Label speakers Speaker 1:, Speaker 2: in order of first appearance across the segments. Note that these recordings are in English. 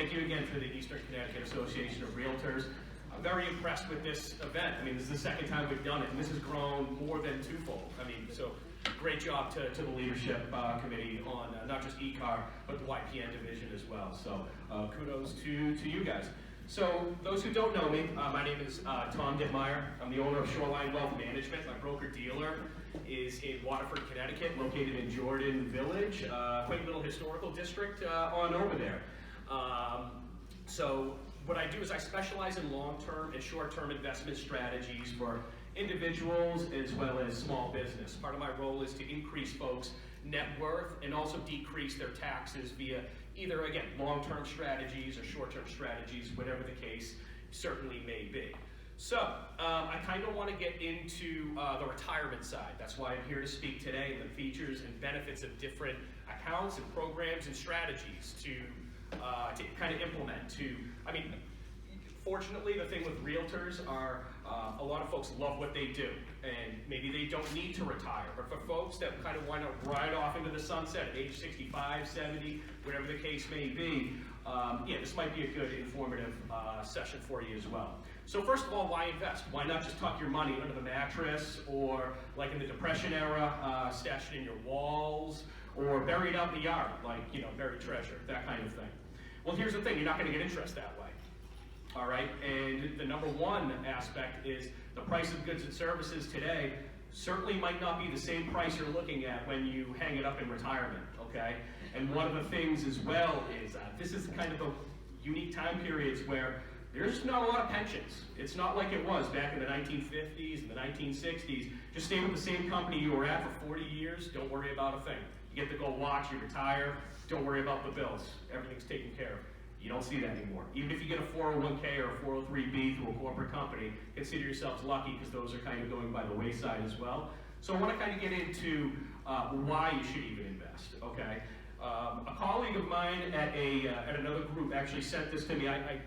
Speaker 1: thank you again to the Eastern Connecticut Association of Realtors. I'm very impressed with this event. I mean, this is the second time we've done it, and this has grown more than twofold. I mean, so great job to the leadership committee on not just ECAR, but the YPN division as well. So kudos to you guys. So those who don't know me, my name is Tom Dittmeier. I'm the owner of Shoreline Wealth Management. My broker-dealer is in Waterford, Connecticut, located in Jordan Village, quaint little historical district on over there. So what I do is I specialize in long-term and short-term investment strategies for individuals as well as small business. Part of my role is to increase folks' net worth and also decrease their taxes via either, again, long-term strategies or short-term strategies, whatever the case certainly may be. So I kind of want to get into the retirement side. That's why I'm here to speak today, and the features and benefits of different accounts and programs and strategies to kind of implement. I mean, fortunately, the thing with realtors are a lot of folks love what they do, and maybe they don't need to retire. But for folks that kind of want to ride off into the sunset at age 65, 70, whatever the case may be, yeah, this might be a good informative session for you as well. So first of all, why invest? Why not just tuck your money under the mattress, or like in the Depression era, stash it in your walls, or bury it out in the yard, like, you know, buried treasure, that kind of thing. Well, here's the thing, you're not going to get interest that way. All right, and the number one aspect is the price of goods and services today certainly might not be the same price you're looking at when you hang it up in retirement, okay? And one of the things as well is this is kind of the unique time periods where there's not a lot of pensions. It's not like it was back in the 1950s and the 1960s. Just stay with the same company you were at for 40 years, don't worry about a thing. You get to go watch, you retire, don't worry about the bills. Everything's taken care of. You don't see that anymore. Even if you get a 401k or a 403b through a corporate company, consider yourselves lucky, because those are kind of going by the wayside as well. So I want to kind of get into why you should even invest, okay? A colleague of mine at another group actually sent this to me. I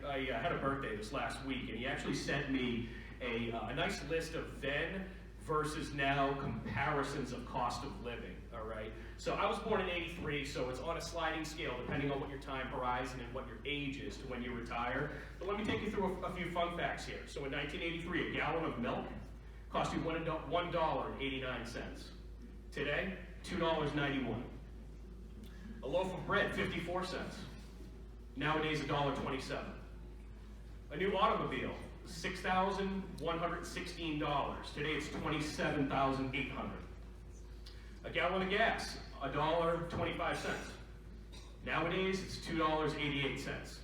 Speaker 1: had a birthday this last week, and he actually sent me a nice list of then versus now comparisons of cost of living, all right? So I was born in '83, so it's on a sliding scale depending on what your time horizon and what your age is to when you retire. But let me take you through a few fun facts here. So in 1983, a gallon of milk cost you $1.89. Today, $2.91. A loaf of bread, 54 cents. Nowadays, $1.27. A new automobile, $6,116. Today, it's $27,800. A gallon of gas, $1.25. Nowadays, it's $2.88.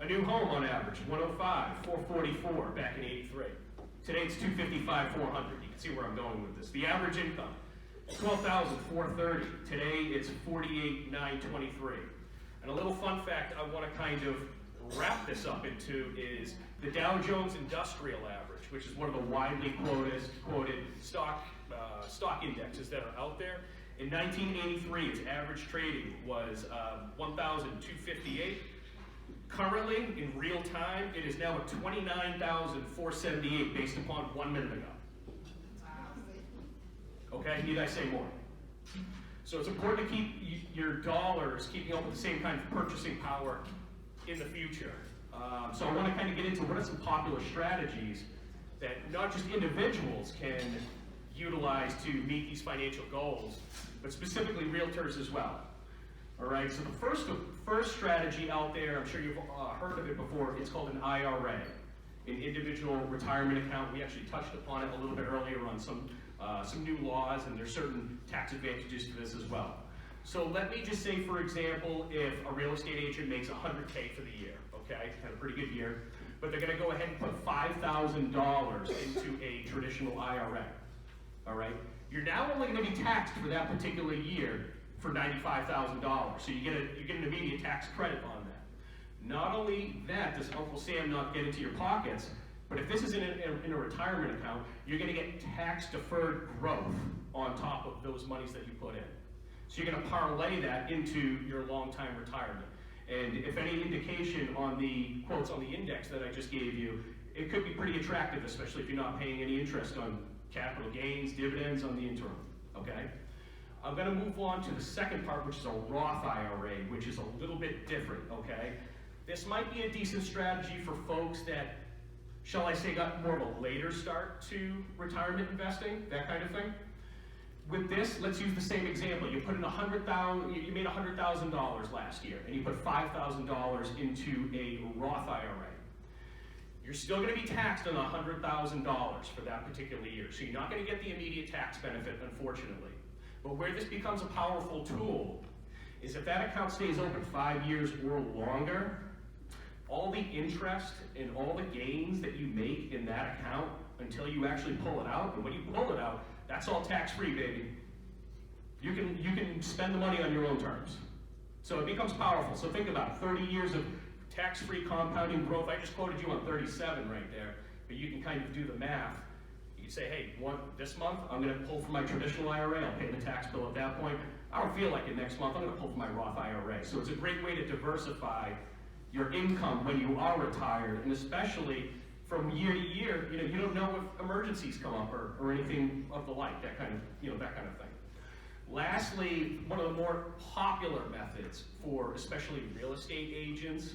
Speaker 1: A new home on average, $105,444 back in '83. Today, it's $255,400. You can see where I'm going with this. The average income, $12,430. Today, it's $48,923. And a little fun fact I want to kind of wrap this up into is the Dow Jones Industrial Average, which is one of the widely quoted stock indexes that are out there. In 1983, its average trading was 1,258. Currently, in real time, it is now at 29,478 based upon 1 minute ago. Okay, need I say more? So it's important to keep your dollars keeping up with the same kind of purchasing power in the future. So I want to kind of get into what are some popular strategies that not just individuals can utilize to meet these financial goals, but specifically realtors as well. All right, so the first strategy out there, I'm sure you've heard of it before, it's called an IRA, an individual retirement account. We actually touched upon it a little bit earlier on some new laws, and there's certain tax advantages to this as well. So let me just say, for example, if a real estate agent makes $100K for the year, okay, had a pretty good year, but they're going to go ahead and put $5,000 into a traditional IRA, all right? You're now only going to be taxed for that particular year for $95,000, so you get an immediate tax credit on that. Not only that does Uncle Sam not get into your pockets, but if this is in a retirement account, you're going to get tax-deferred growth on top of those monies that you put in. So you're going to parlay that into your long-time retirement. And if any indication on the quotes on the index that I just gave you, it could be pretty attractive, especially if you're not paying any interest on capital gains, dividends on the interim, okay? I'm going to move on to the second part, which is a Roth IRA, which is a little bit different, okay? This might be a decent strategy for folks that, shall I say, got more of a later start to retirement investing, that kind of thing. With this, let's use the same example. You put in you made $100,000 last year, and you put $5,000 into a Roth IRA. You're still going to be taxed on $100,000 for that particular year, so you're not going to get the immediate tax benefit, unfortunately. But where this becomes a powerful tool is if that account stays open 5 years or longer, all the interest and all the gains that you make in that account until you actually pull it out, and when you pull it out, that's all tax-free, baby. You can spend the money on your own terms. So it becomes powerful. So think about it, 30 years of tax-free compounding growth. I just quoted you on 37 right there, but you can kind of do the math. You can say, hey, this month, I'm gonna pull from my traditional IRA, I'll pay the tax bill at that point. I don't feel like it next month, I'm gonna pull from my Roth IRA. So it's a great way to diversify your income when you are retired, and especially from year to year, you don't know if emergencies come up or anything of the like, that kind of thing. Lastly, one of the more popular methods for especially real estate agents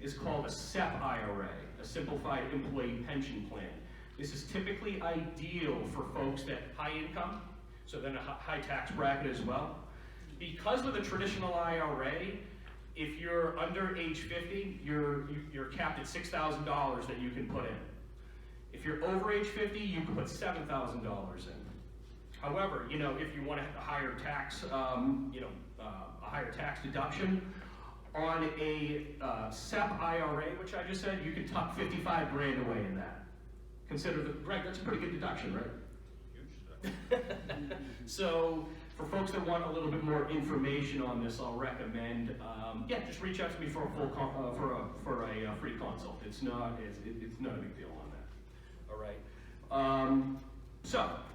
Speaker 1: is called a SEP IRA, a Simplified Employee Pension Plan. This is typically ideal for folks that high income, so then a high tax bracket as well. Because with a traditional IRA, if you're under age 50, you're capped at $6,000 that you can put in. If you're over age 50, you can put $7,000 in. However, if you want a higher tax, a higher tax deduction on a SEP IRA, which I just said, you can tuck 55 grand away in that. Greg, that's a pretty good deduction, right?
Speaker 2: Huge deduction.
Speaker 1: So, for folks that want a little bit more information on this, I'll recommend, just reach out to me for a full free consult. It's not a big deal on that. All right.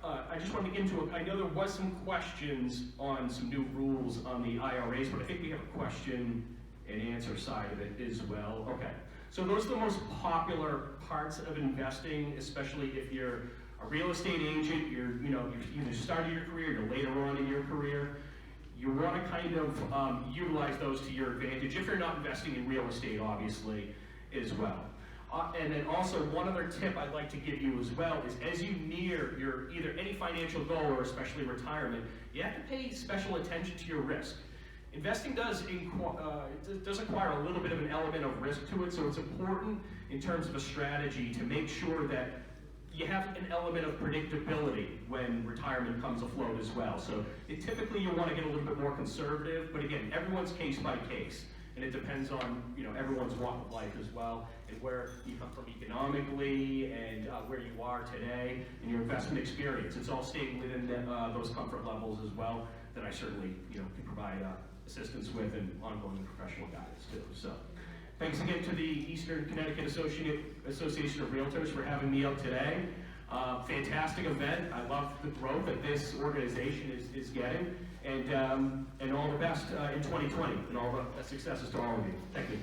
Speaker 1: I just wanted to get into it. I know there was some questions on some new rules on the IRAs, but I think we have a question and answer side of it as well. Okay. So those are the most popular parts of investing, especially if you're a real estate agent, you're either starting your career, you're later on in your career. You want to kind of utilize those to your advantage if you're not investing in real estate, obviously, as well. And then also one other tip I'd like to give you as well is as you near your either any financial goal or especially retirement, you have to pay special attention to your risk. Investing does acquire a little bit of an element of risk to it, so it's important in terms of a strategy to make sure that you have an element of predictability when retirement comes afloat as well. So typically you want to get a little bit more conservative, but again, everyone's case by case, and it depends on everyone's walk of life as well, and where you come from economically, and where you are today, and your investment experience. It's all staying within those comfort levels as well that I certainly can provide assistance with and ongoing professional guidance too. So. Thanks again to the Eastern Connecticut Association of Realtors for having me up today. Fantastic event. I love the growth that this organization is getting, and all the best in 2020, and all the successes to all of you. Thank you.